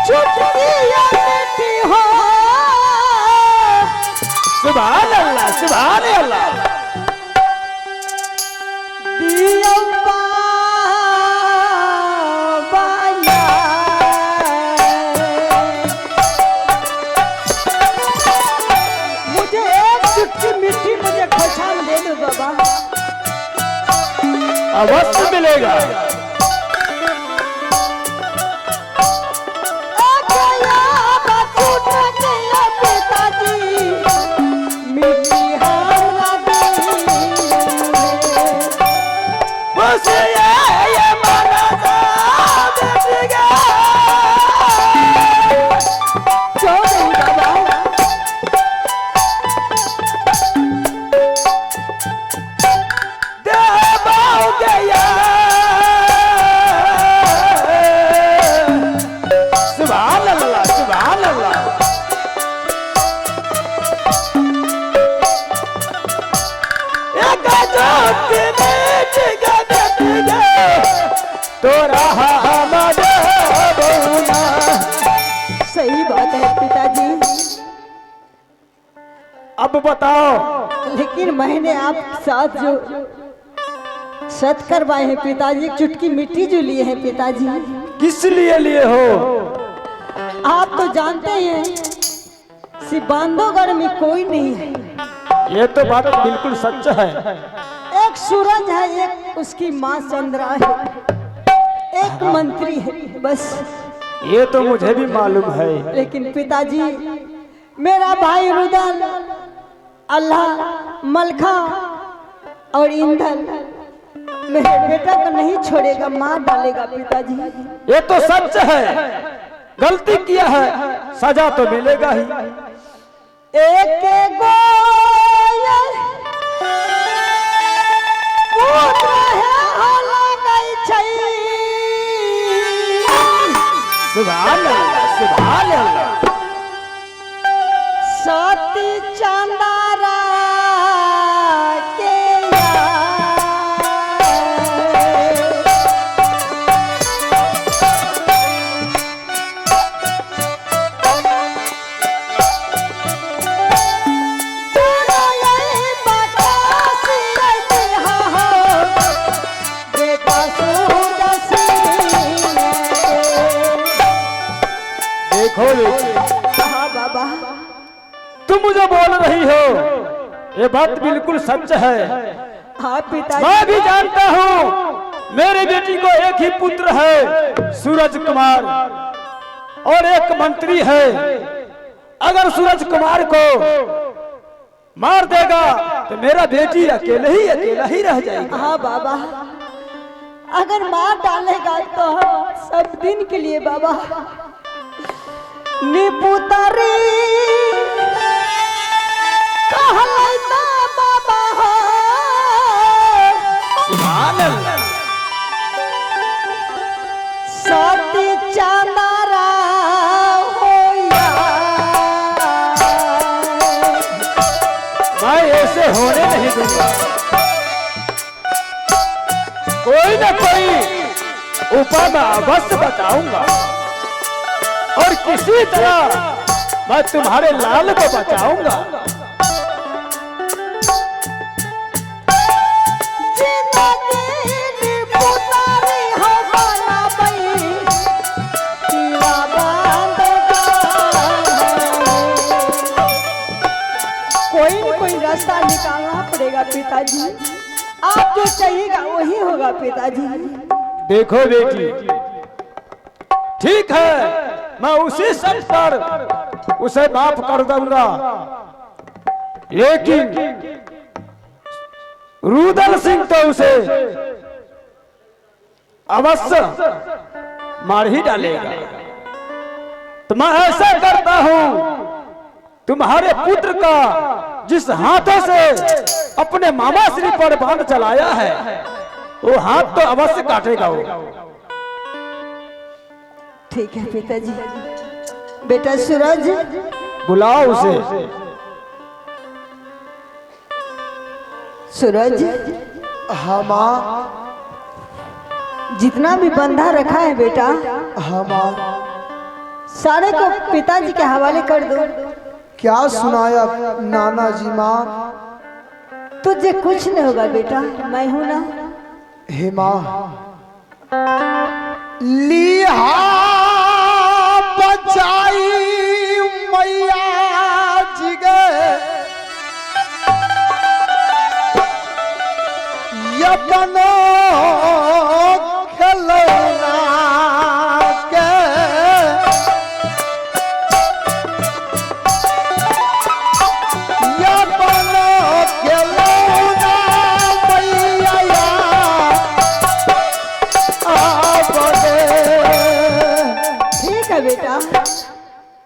छुट्टियां मिठी हो। सुभान अल्लाह सुभान अल्लाह। दिया बाया मुझे एक चुटकी मीठी मुझे खुशहाल दे दो बाबा। अवश्य मिलेगा। सही बात है पिताजी। अब बताओ। लेकिन मैंने आप साथ जो सत करवाए हैं पिताजी, चुटकी मिट्टी जो लिए हैं पिताजी। किस लिए लिए हो? आप तो जानते हैं सिर्फ बांधवगढ़ में कोई नहीं है। ये तो बात बिल्कुल सच है। एक सूरज है, एक उसकी माँ चंद्रा है, एक मंत्री है, बस। ये तो मुझे भी मालूम है। लेकिन पिताजी मेरा भाई रुदल, अल्लाह, मलखा और ईंधन मेरे बेटा को नहीं छोड़ेगा, मार डालेगा पिताजी। ये तो सच है। गलती किया है, सजा तो मिलेगा ही। एक गोयल पुत्र है होला गई छई। सुभान अल्लाह सुभान अल्लाह। सती चंदारा के हाँ बाबा, तुम मुझे बोल रही हो, ये बात बिल्कुल सच है। हाँ पिताजी। मैं भी जानता हूँ मेरी बेटी को एक ही पुत्र है सूरज कुमार, और एक मंत्री है। अगर सूरज कुमार को मार देगा तो मेरा बेटी अकेला ही रह जाएगा। हाँ बाबा, अगर मार डालेगा तो हम सब दिन के लिए बाबा निपुतारी कहलाता बाबा हो। सुभान अल्लाह। सती चंदारा होया। मैं ऐसे होने नहीं दूंगा। कोई ना कोई उपाय मैं अवश्य बताऊंगा, और किसी तरह मैं तुम्हारे लाल को बचाऊंगा। कोई न कोई रास्ता निकालना पड़ेगा पिताजी। आप जो चाहिएगा वही होगा पिताजी। देखो बेटी, ठीक है, मैं उसी शर्त पर उसे माफ कर दूंगा, लेकिन रुदल सिंह तो उसे अवश्य मार ही डालेगा। तो मैं ऐसा करता हूं, तुम्हारे पुत्र का जिस हाथों से अपने मामा श्री पर बांध चलाया है, वो हाथ तो अवश्य काटेगा वो। ठीक है पिताजी। बेटा सूरज, बुलाओ उसे। सूरज, हाँ माँ। जितना भी बंधा रखा है बेटा, हाँ माँ। सारे को पिताजी के हवाले कर दो। क्या सुनाया नाना जी माँ? तुझे कुछ नहीं होगा बेटा, मैं हूं ना। हे माँ, लिहा बचाई मैया जी गे, यपनो खिलौना के यपनो खिलौना मैया आबे। ठीक है बेटा,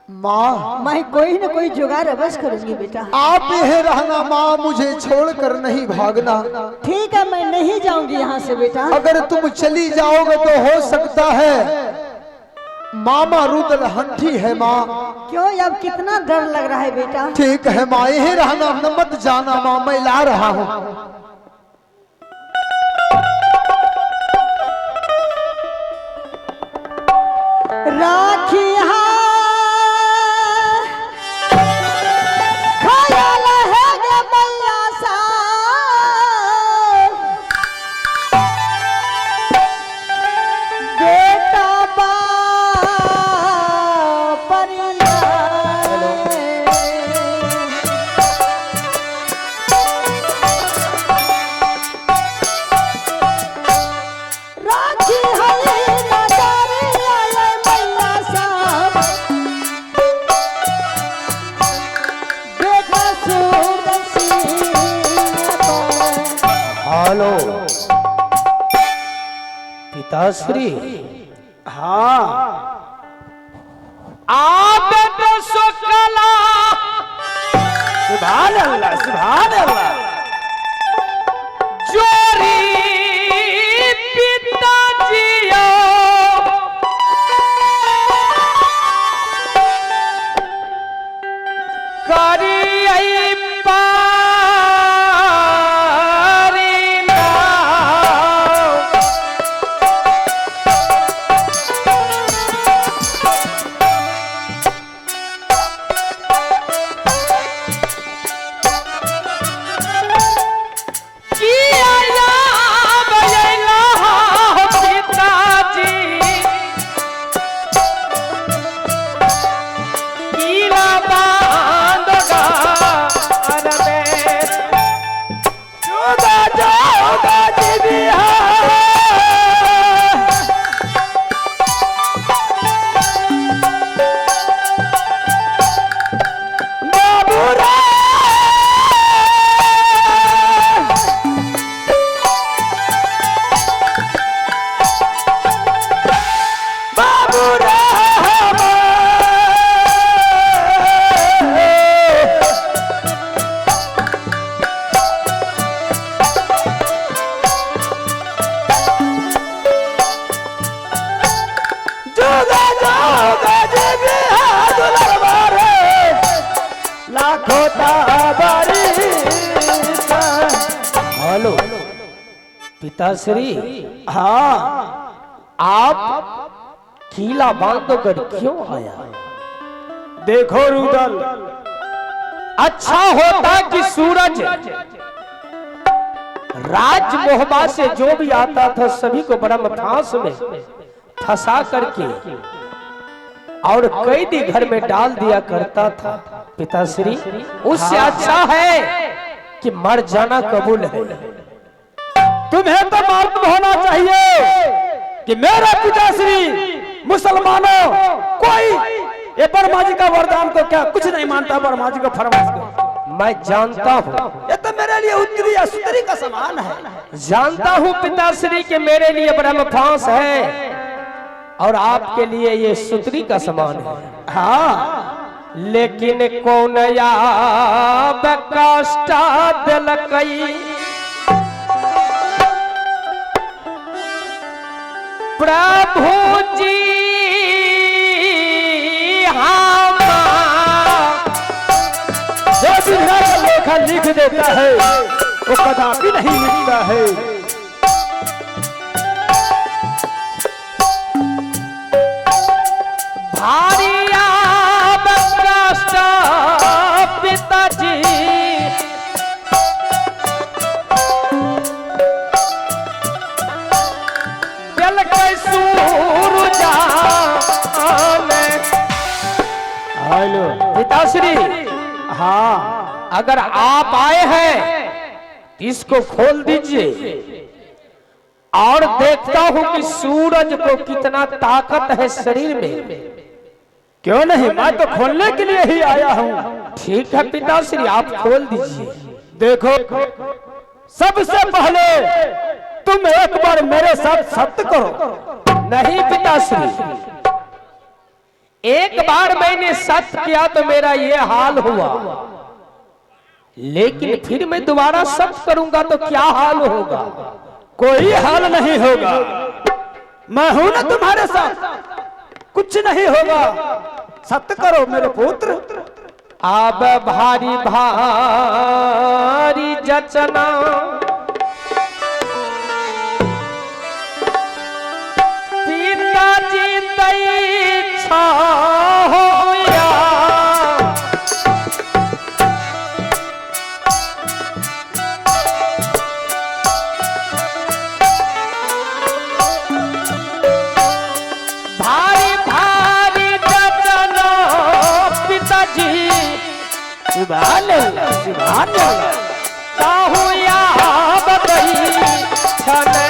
माँ, मैं कोई ना कोई जुगाड़ अवश्य करूंगी बेटा। आप यह रहना माँ, मुझे छोड़कर नहीं भागना। ठीक है, मैं नहीं जाऊंगी यहाँ से बेटा। अगर तुम चली जाओगे तो हो सकता है मामा रुदल हंठी है माँ। क्यों, अब कितना डर लग रहा है बेटा। ठीक है माँ, यही रहना, मत जाना माँ, मैं ला रहा हूँ। राखी खयाल है गे मैया सा, बेटा बा परिया। राखी हेलो पिताश्री। हाँ, आप तो सुकला। सुभान अल्लाह, सुभान अल्लाह। जोरी पिताजियो करी हेलो पिताश्री। हाँ, आप कीला बांधकर क्यों आया? देखो रुदल, अच्छा होता कि सूरज राज मोहबा से जो भी आता था सभी को ब्रह्म फांस में फंसा करके और कैदी घर में डाल दिया करता था पिताश्री। उससे अच्छा है कि मर जाना कबूल है। तुम्हें तो मालूम होना चाहिए कि मेरा पिताश्री मुसलमानों कोई ये बर्मा जी का वरदान को क्या कुछ नहीं मानता, बर्मा जी का फरमान को मैं जानता हूँ। ये तो मेरे लिए उत्तरी या सुतरी का समान है। जानता हूँ पिताश्री के मेरे लिए ब्रह्म फांस है और आपके लिए ये सुतरी का समान है। हाँ, लेकिन कौन या कष्टा दिलकई प्रभु जी हम जो दुनिया का लेखा लिख देता है वो कदापि नहीं मिटता है। भारी हाँ, अगर आप आए हैं तो इसको खोल दीजिए और देखता हूं कि सूरज को कितना ताकत है शरीर में। क्यों नहीं, मैं तो खोलने के लिए ही आया हूँ। ठीक है पिताश्री, आप खोल दीजिए। देखो, सबसे पहले तुम एक बार मेरे साथ सत्य करो। नहीं पिताश्री, एक बार मैंने सत्य किया तो मेरा ये हाल हुआ, लेकिन फिर मैं दोबारा सत्य करूंगा तो क्या हाल होगा? कोई हाल नहीं होगा, मैं हूं ना तुम्हारे साथ, कुछ नहीं होगा। सत्य करो मेरे पुत्र। अब भारी भारी जचना पिताजी तई छा होया, भारी भारी जचना पिताजी सुभान अल्लाह। ताहुया बदई छने